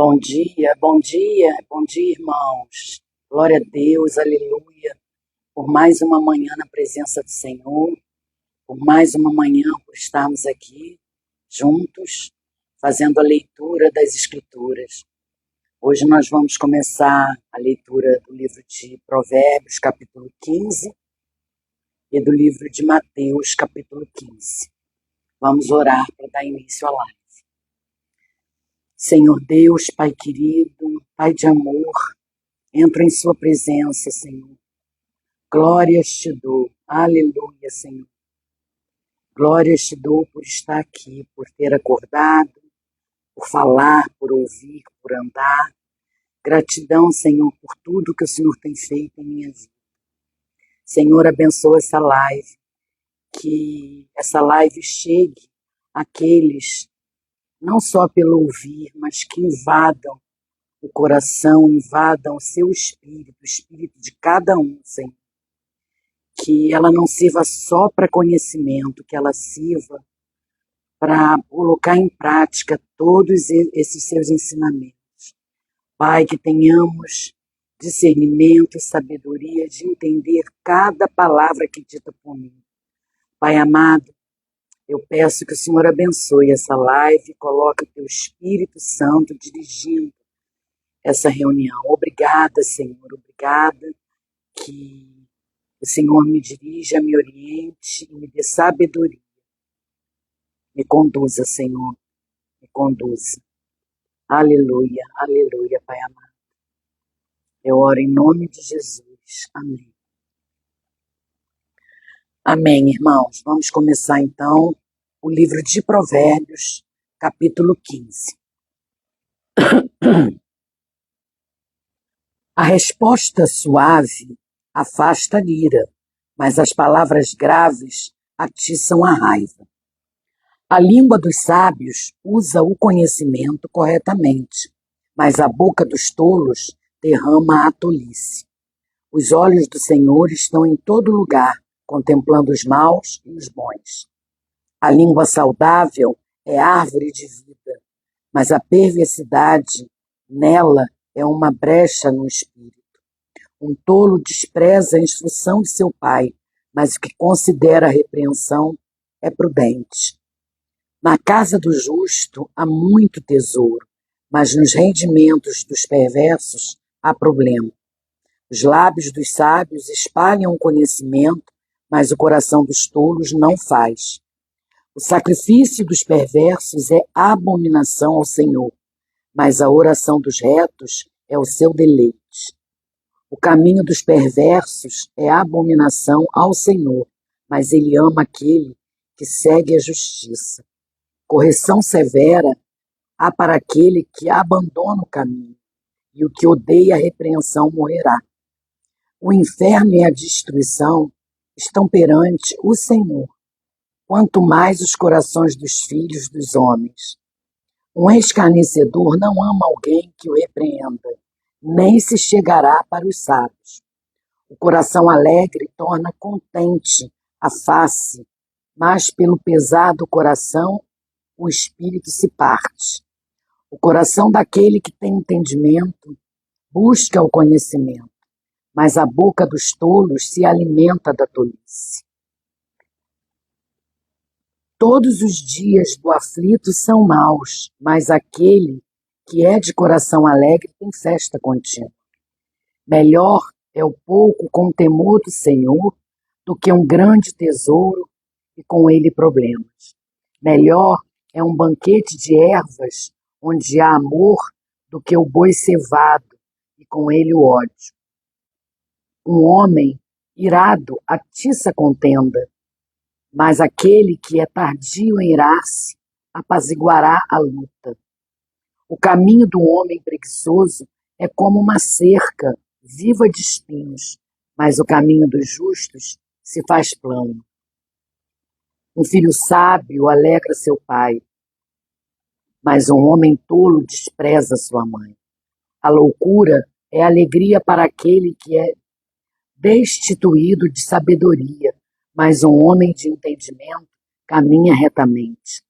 Bom dia, irmãos. Glória a Deus, aleluia, por mais uma manhã na presença do Senhor, por mais uma manhã por estarmos aqui juntos, fazendo a leitura das Escrituras. Hoje nós vamos começar a leitura do livro de Provérbios, capítulo 15, e do livro de Mateus, capítulo 15. Vamos orar para dar início à live. Senhor Deus, Pai querido, Pai de amor, entro em sua presença, Senhor. Glórias te dou, aleluia, Senhor. Glórias te dou por estar aqui, por ter acordado, por falar, por ouvir, por andar. Gratidão, Senhor, por tudo que o Senhor tem feito em minha vida. Senhor, abençoa essa live, que essa live chegue àqueles, não só pelo ouvir, mas que invadam o coração, invadam o seu espírito, o espírito de cada um, Senhor. Que ela não sirva só para conhecimento, que ela sirva para colocar em prática todos esses seus ensinamentos. Pai, que tenhamos discernimento e sabedoria de entender cada palavra que é dita por mim. Pai amado, eu peço que o Senhor abençoe essa live, coloque o teu Espírito Santo dirigindo essa reunião. Obrigada, Senhor, obrigada que o Senhor me dirija, me oriente e me dê sabedoria. Me conduza, Senhor, me conduza. Aleluia, aleluia, Pai amado. Eu oro em nome de Jesus. Amém. Amém, irmãos. Vamos começar então o livro de Provérbios, capítulo 15. A resposta suave afasta a ira, mas as palavras graves atiçam a raiva. A língua dos sábios usa o conhecimento corretamente, mas a boca dos tolos derrama a tolice. Os olhos do Senhor estão em todo lugar, contemplando os maus e os bons. A língua saudável é árvore de vida, mas a perversidade nela é uma brecha no espírito. Um tolo despreza a instrução de seu pai, mas o que considera a repreensão é prudente. Na casa do justo há muito tesouro, mas nos rendimentos dos perversos há problema. Os lábios dos sábios espalham o conhecimento, mas o coração dos tolos não faz. O sacrifício dos perversos é abominação ao Senhor, mas a oração dos retos é o seu deleite. O caminho dos perversos é abominação ao Senhor, mas ele ama aquele que segue a justiça. Correção severa há para aquele que abandona o caminho, e o que odeia a repreensão morrerá. O inferno e a destruição estão perante o Senhor, quanto mais os corações dos filhos dos homens. Um escarnecedor não ama alguém que o repreenda, nem se chegará para os sábios. O coração alegre torna contente a face, mas pelo pesar do coração o espírito se parte. O coração daquele que tem entendimento busca o conhecimento, mas a boca dos tolos se alimenta da tolice. Todos os dias do aflito são maus, mas aquele que é de coração alegre tem festa contínua. Melhor é o pouco com temor do Senhor do que um grande tesouro e com ele problemas. Melhor é um banquete de ervas onde há amor do que o boi cevado e com ele o ódio. Um homem irado atiça contenda, mas aquele que é tardio em irar-se apaziguará a luta. O caminho do homem preguiçoso é como uma cerca viva de espinhos, mas o caminho dos justos se faz plano. Um filho sábio alegra seu pai, mas um homem tolo despreza sua mãe. A loucura é alegria para aquele que é destituído de sabedoria, mas um homem de entendimento caminha retamente.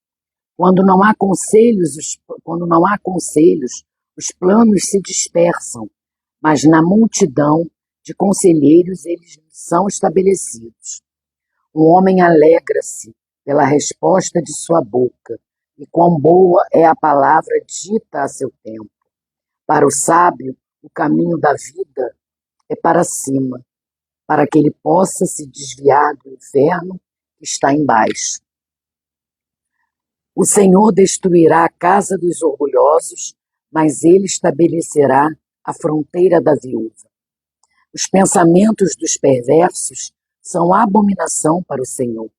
Quando não há conselhos, Os planos se dispersam, mas na multidão de conselheiros eles são estabelecidos. O homem alegra-se pela resposta de sua boca, e quão boa é a palavra dita a seu tempo. Para o sábio, o caminho da vida é para cima, para que ele possa se desviar do inferno que está embaixo. O Senhor destruirá a casa dos orgulhosos, mas ele estabelecerá a fronteira da viúva. Os pensamentos dos perversos são abominação para o Senhor,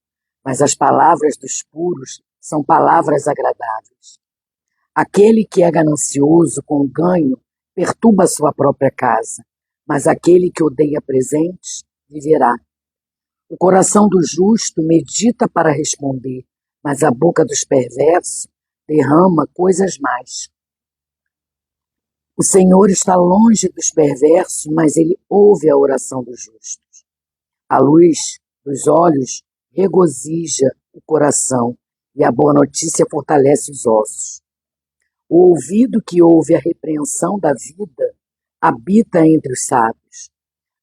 mas as palavras dos puros são palavras agradáveis. Aquele que é ganancioso com o ganho perturba sua própria casa, mas aquele que odeia presentes viverá. O coração do justo medita para responder, mas a boca dos perversos derrama coisas más. O Senhor está longe dos perversos, mas ele ouve a oração dos justos. A luz dos olhos regozija o coração e a boa notícia fortalece os ossos. O ouvido que ouve a repreensão da vida habita entre os sábios.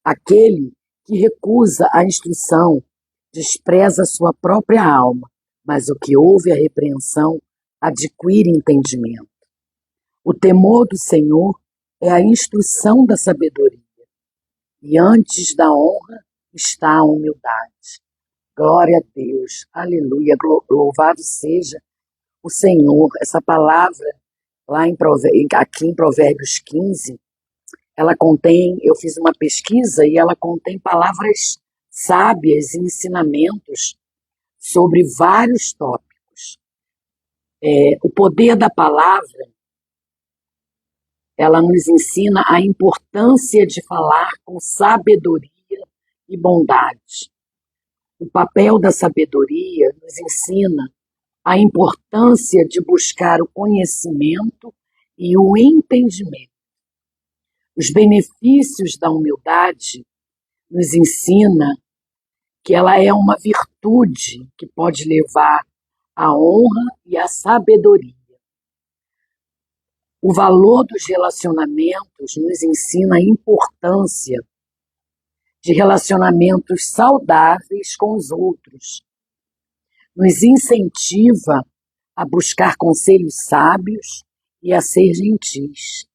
Aquele que recusa a instrução despreza sua própria alma, mas o que ouve a repreensão adquire entendimento. O temor do Senhor é a instrução da sabedoria, e antes da honra está a humildade. Glória a Deus, aleluia, louvado seja o Senhor. Essa palavra, aqui em Provérbios 15, ela contém, eu fiz uma pesquisa e ela contém palavras sábias e ensinamentos sobre vários tópicos. O poder da palavra, ela nos ensina a importância de falar com sabedoria e bondade. O papel da sabedoria nos ensina a importância de buscar o conhecimento e o entendimento. Os benefícios da humildade nos ensina que ela é uma virtude que pode levar à honra e à sabedoria. O valor dos relacionamentos nos ensina a importância de relacionamentos saudáveis com os outros. Nos incentiva a buscar conselhos sábios e a ser gentis.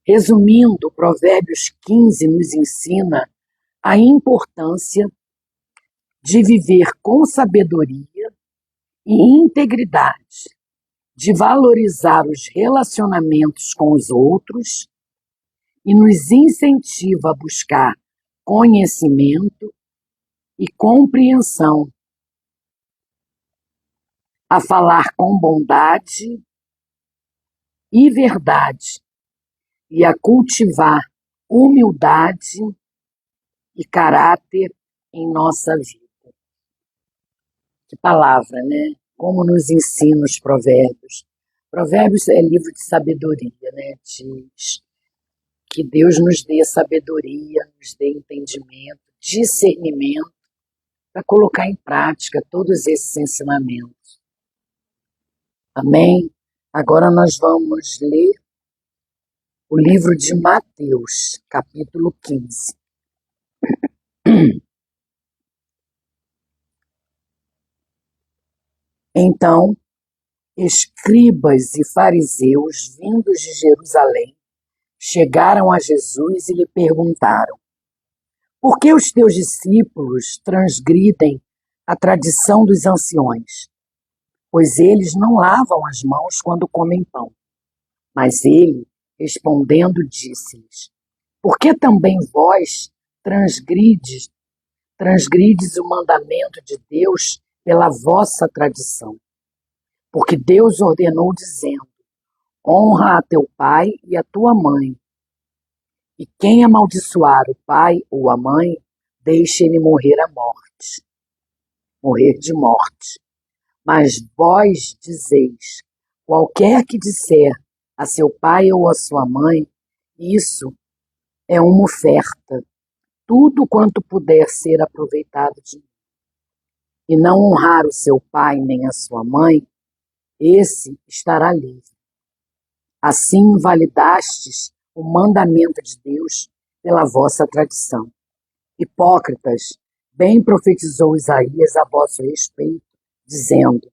Resumindo, Provérbios 15 nos ensina a importância de viver com sabedoria e integridade, de valorizar os relacionamentos com os outros e nos incentiva a buscar conhecimento e compreensão, a falar com bondade e verdade e a cultivar humildade e caráter em nossa vida. Que palavra, né? Como nos ensina os provérbios. Provérbios é livro de sabedoria, né? Diz que Deus nos dê sabedoria, nos dê entendimento, discernimento, para colocar em prática todos esses ensinamentos. Amém? Agora nós vamos ler o livro de Mateus, capítulo 15. Então, escribas e fariseus vindos de Jerusalém chegaram a Jesus e lhe perguntaram: por que os teus discípulos transgridem a tradição dos anciões? Pois eles não lavam as mãos quando comem pão. Mas ele, respondendo, disse-lhes: por que também vós transgrides o mandamento de Deus pela vossa tradição? Porque Deus ordenou dizendo: honra a teu pai e a tua mãe. E quem amaldiçoar o pai ou a mãe, deixe ele morrer de morte. Mas vós dizeis: qualquer que disser a seu pai ou a sua mãe, isso é uma oferta, tudo quanto puder ser aproveitado de mim. E não honrar o seu pai nem a sua mãe, esse estará livre. Assim invalidastes o mandamento de Deus pela vossa tradição. Hipócritas, bem profetizou Isaías a vosso respeito, dizendo: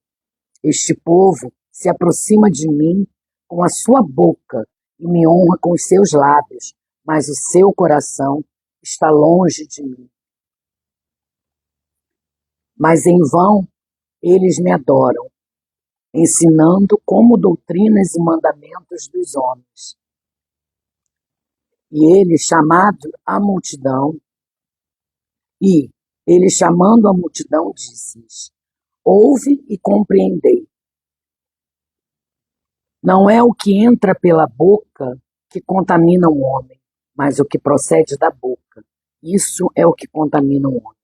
este povo se aproxima de mim com a sua boca e me honra com os seus lábios, mas o seu coração está longe de mim. Mas em vão eles me adoram, ensinando como doutrinas e mandamentos dos homens. E ele chamando a multidão, disse-lhes: ouve e compreendei. Não é o que entra pela boca que contamina o homem, mas o que procede da boca. Isso é o que contamina o homem.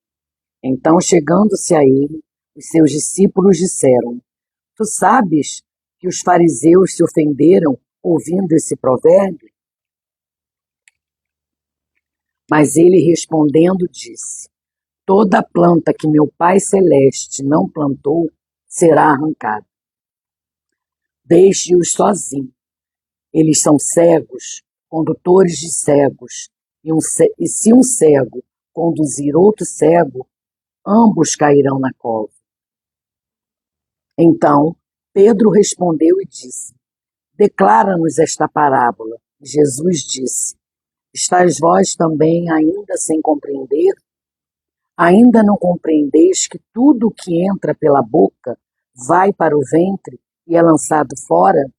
Então, chegando-se a ele, os seus discípulos disseram: tu sabes que os fariseus se ofenderam ouvindo esse provérbio? Mas ele respondendo disse: toda planta que meu Pai Celeste não plantou será arrancada. Deixe-os sozinhos. Eles são cegos, condutores de cegos, e se um cego conduzir outro cego, ambos cairão na cova. Então Pedro respondeu e disse: declara-nos esta parábola. E Jesus disse: estáis vós também ainda sem compreender? Ainda não compreendeis que tudo o que entra pela boca vai para o ventre e é lançado fora?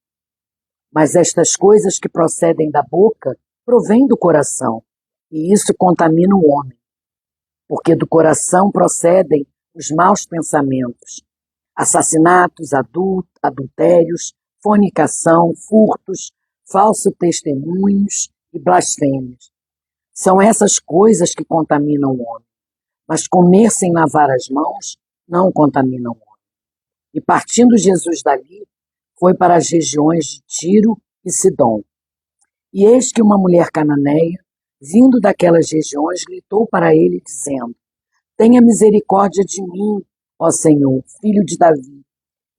Mas estas coisas que procedem da boca provêm do coração, e isso contamina o homem, porque do coração procedem os maus pensamentos, assassinatos, adultérios, fornicação, furtos, falsos testemunhos e blasfêmias. São essas coisas que contaminam o homem, mas comer sem lavar as mãos não contamina o homem. E partindo Jesus dali, foi para as regiões de Tiro e Sidom. E eis que uma mulher cananeia, vindo daquelas regiões, gritou para ele, dizendo: tenha misericórdia de mim, ó Senhor, filho de Davi.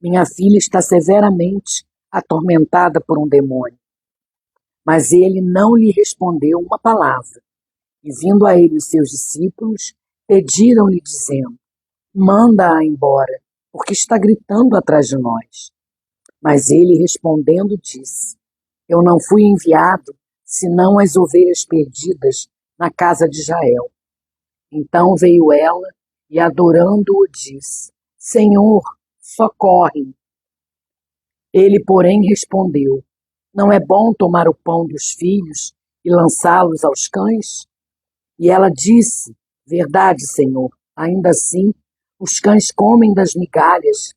Minha filha está severamente atormentada por um demônio. Mas ele não lhe respondeu uma palavra. E vindo a ele os seus discípulos, pediram-lhe, dizendo: manda-a embora, porque está gritando atrás de nós. Mas ele respondendo disse: eu não fui enviado senão as ovelhas perdidas na casa de Israel. Então veio ela e, adorando-o, disse: Senhor, socorre-me. Ele, porém, respondeu: não é bom tomar o pão dos filhos e lançá-los aos cães? E ela disse: verdade, Senhor, ainda assim os cães comem das migalhas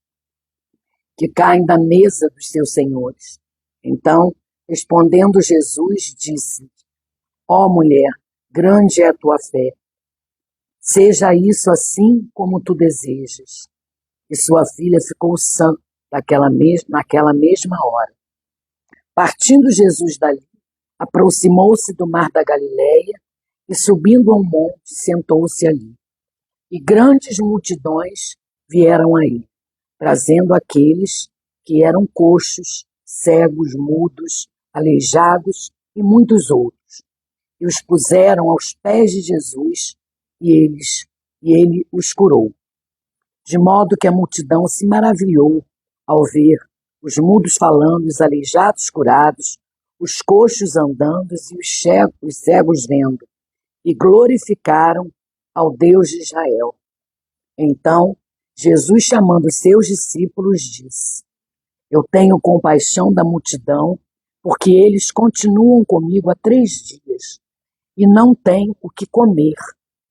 que caem da mesa dos seus senhores. Então, respondendo Jesus, disse: ó mulher, grande é a tua fé. Seja isso assim como tu desejas. E sua filha ficou sã naquela mesma hora. Partindo Jesus dali, aproximou-se do mar da Galileia e, subindo a um monte, sentou-se ali. E grandes multidões vieram a ele, trazendo aqueles que eram coxos, cegos, mudos, aleijados e muitos outros. E os puseram aos pés de Jesus, e ele os curou. De modo que a multidão se maravilhou ao ver os mudos falando, os aleijados curados, os coxos andando e os cegos vendo, e glorificaram ao Deus de Israel. Então Jesus, chamando os seus discípulos, disse: eu tenho compaixão da multidão, porque eles continuam comigo há 3 dias e não têm o que comer,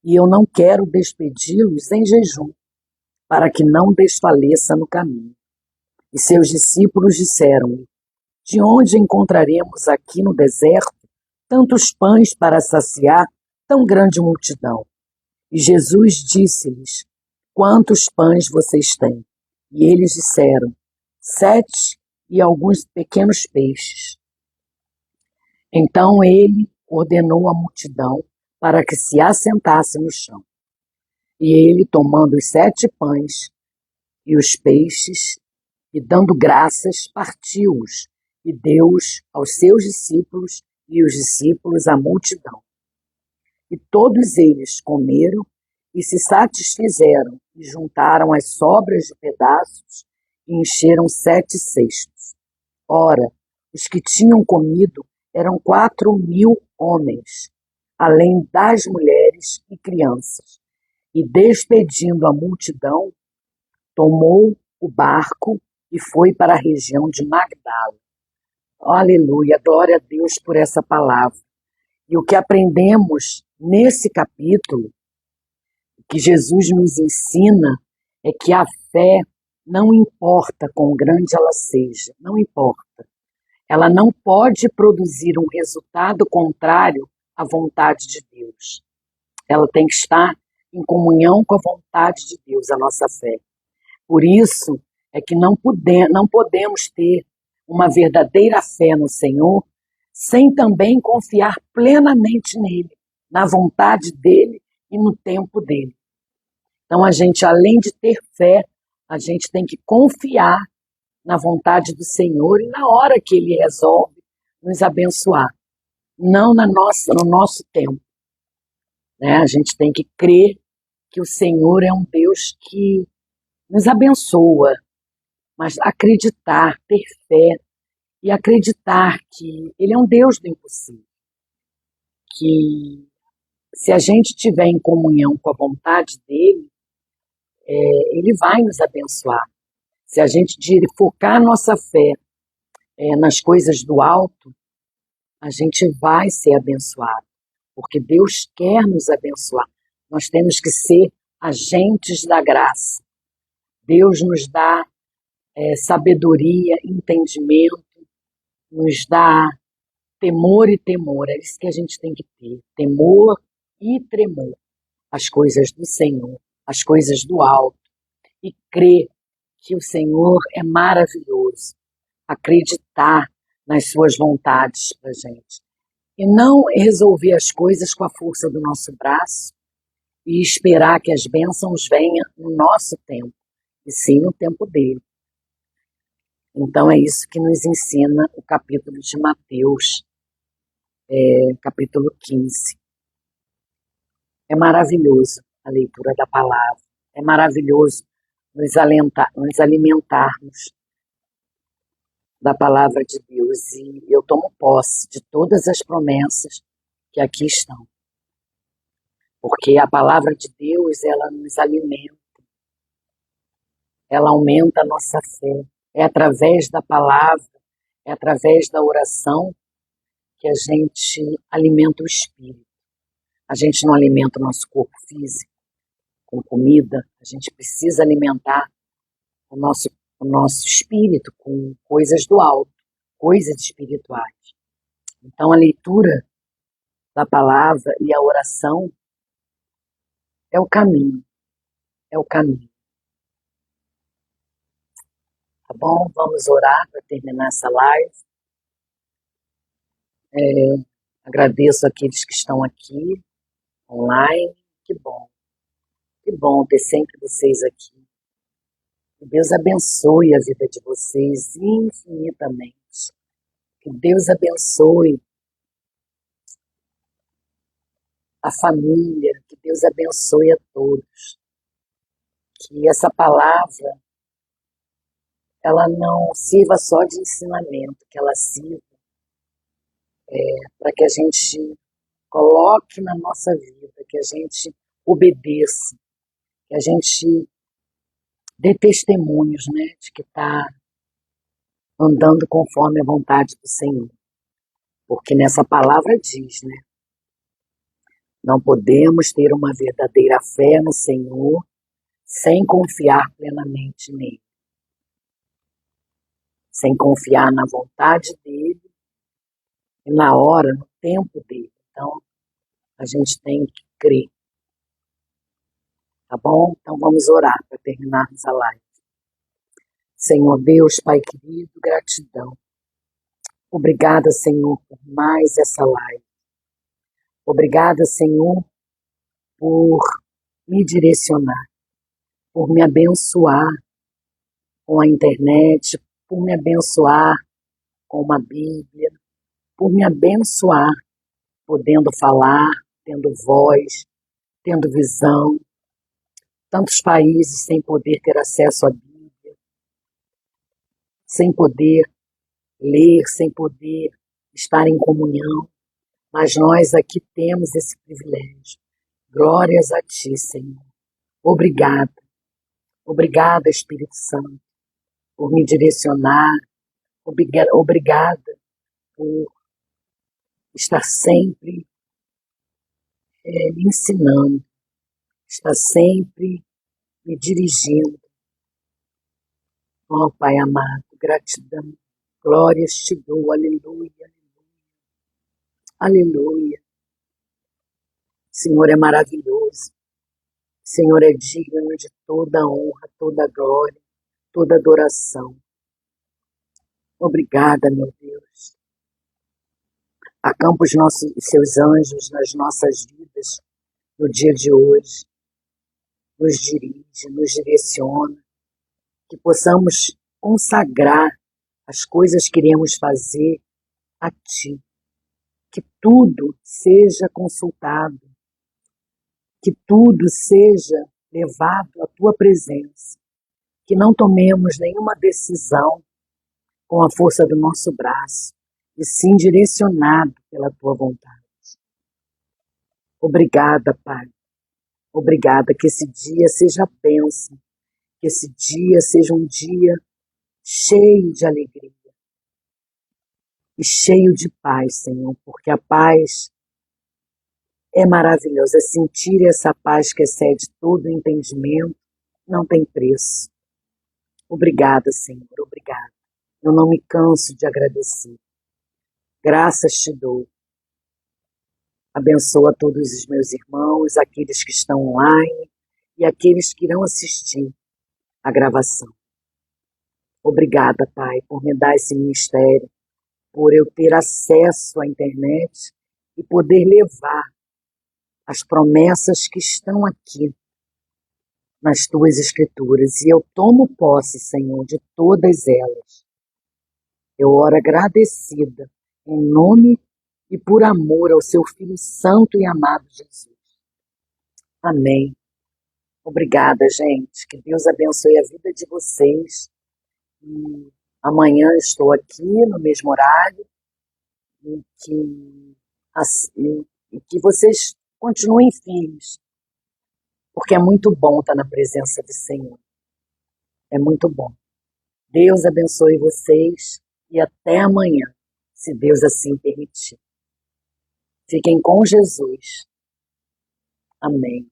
e eu não quero despedi-los em jejum, para que não desfaleça no caminho. E seus discípulos disseram-lhe: de onde encontraremos aqui no deserto tantos pães para saciar tão grande multidão? E Jesus disse-lhes: quantos pães vocês têm? E eles disseram: 7 e alguns pequenos peixes. Então ele ordenou à multidão para que se assentasse no chão. E ele, tomando os 7 pães e os peixes, e dando graças, partiu-os, e Deus aos seus discípulos e os discípulos à multidão. E todos eles comeram e se satisfizeram e juntaram as sobras de pedaços e encheram 7 cestos. Ora, os que tinham comido eram 4.000 homens, além das mulheres e crianças. E despedindo a multidão, tomou o barco e foi para a região de Magdala. Aleluia, glória a Deus por essa palavra. E o que aprendemos nesse capítulo, que Jesus nos ensina, é que a fé não importa quão grande ela seja, não importa. Ela não pode produzir um resultado contrário à vontade de Deus. Ela tem que estar em comunhão com a vontade de Deus, a nossa fé. Por isso é que não podemos ter uma verdadeira fé no Senhor sem também confiar plenamente nele, na vontade dele e no tempo dele. Então a gente, além de ter fé, a gente tem que confiar na vontade do Senhor e na hora que ele resolve nos abençoar, não no nosso tempo. Né? A gente tem que crer que o Senhor é um Deus que nos abençoa, mas acreditar, ter fé e acreditar que ele é um Deus do impossível, que se a gente estiver em comunhão com a vontade dele, ele vai nos abençoar. Se a gente focar nossa fé nas coisas do alto, a gente vai ser abençoado, porque Deus quer nos abençoar. Nós temos que ser agentes da graça. Deus nos dá sabedoria, entendimento, nos dá temor e temor. É isso que a gente tem que ter, temor e tremor. As coisas do Senhor, as coisas do alto. E crer que o Senhor é maravilhoso. Acreditar nas suas vontades para a gente. E não resolver as coisas com a força do nosso braço e esperar que as bênçãos venham no nosso tempo, e sim no tempo dele. Então é isso que nos ensina o capítulo de Mateus, capítulo 15. É maravilhoso a leitura da palavra, é maravilhoso nos alimentarmos da palavra de Deus, e eu tomo posse de todas as promessas que aqui estão, porque a palavra de Deus, ela nos alimenta, ela aumenta a nossa fé, é através da palavra, é através da oração que a gente alimenta o espírito. A gente não alimenta o nosso corpo físico com comida, a gente precisa alimentar o nosso espírito com coisas do alto, coisas espirituais. Então a leitura da palavra e a oração é o caminho, é o caminho. Tá bom? Vamos orar para terminar essa live. Agradeço aqueles que estão aqui, online. Que bom ter sempre vocês aqui. Que Deus abençoe a vida de vocês infinitamente. Que Deus abençoe a família, que Deus abençoe a todos. Que essa palavra, ela não sirva só de ensinamento, que ela sirva para que a gente coloque na nossa vida, que a gente obedeça, que a gente dê testemunhos, né, de que está andando conforme a vontade do Senhor. Porque nessa palavra diz, né, não podemos ter uma verdadeira fé no Senhor sem confiar plenamente nele, sem confiar na vontade dele e na hora, no tempo dele. Então, a gente tem que crer. Tá bom? Então vamos orar para terminarmos a live. Senhor Deus, Pai querido, gratidão. Obrigada, Senhor, por mais essa live. Obrigada, Senhor, por me direcionar, por me abençoar com a internet, por me abençoar com uma Bíblia, por me abençoar, podendo falar, tendo voz, tendo visão. Tantos países sem poder ter acesso à Bíblia, sem poder ler, sem poder estar em comunhão, mas nós aqui temos esse privilégio. Glórias a Ti, Senhor. Obrigada. Obrigada, Espírito Santo, por me direcionar. Obrigada por estar sempre me ensinando, estar sempre me dirigindo. Ó Pai amado, gratidão. Glórias te dou, aleluia, aleluia. O Senhor é maravilhoso. O Senhor é digno de toda honra, toda glória, toda adoração. Obrigada, meu Deus. Acampa os seus anjos nas nossas vidas no dia de hoje. Nos dirige, nos direciona. Que possamos consagrar as coisas que iremos fazer a Ti. Que tudo seja consultado. Que tudo seja levado à Tua presença. Que não tomemos nenhuma decisão com a força do nosso braço, e sim direcionado pela Tua vontade. Obrigada, Pai. Obrigada, que esse dia seja bênção, que esse dia seja um dia cheio de alegria e cheio de paz, Senhor, porque a paz é maravilhosa. Sentir essa paz que excede todo o entendimento não tem preço. Obrigada, Senhor, obrigada. Eu não me canso de agradecer. Graças te dou. Abençoa todos os meus irmãos, aqueles que estão online e aqueles que irão assistir a gravação. Obrigada, Pai, por me dar esse ministério, por eu ter acesso à internet e poder levar as promessas que estão aqui nas Tuas Escrituras. E eu tomo posse, Senhor, de todas elas. Eu oro agradecida, em nome e por amor ao Seu Filho Santo e amado Jesus. Amém. Obrigada, gente. Que Deus abençoe a vida de vocês. E amanhã estou aqui no mesmo horário e que vocês continuem firmes, porque é muito bom estar na presença do Senhor. É muito bom. Deus abençoe vocês e até amanhã, se Deus assim permitir. Fiquem com Jesus. Amém.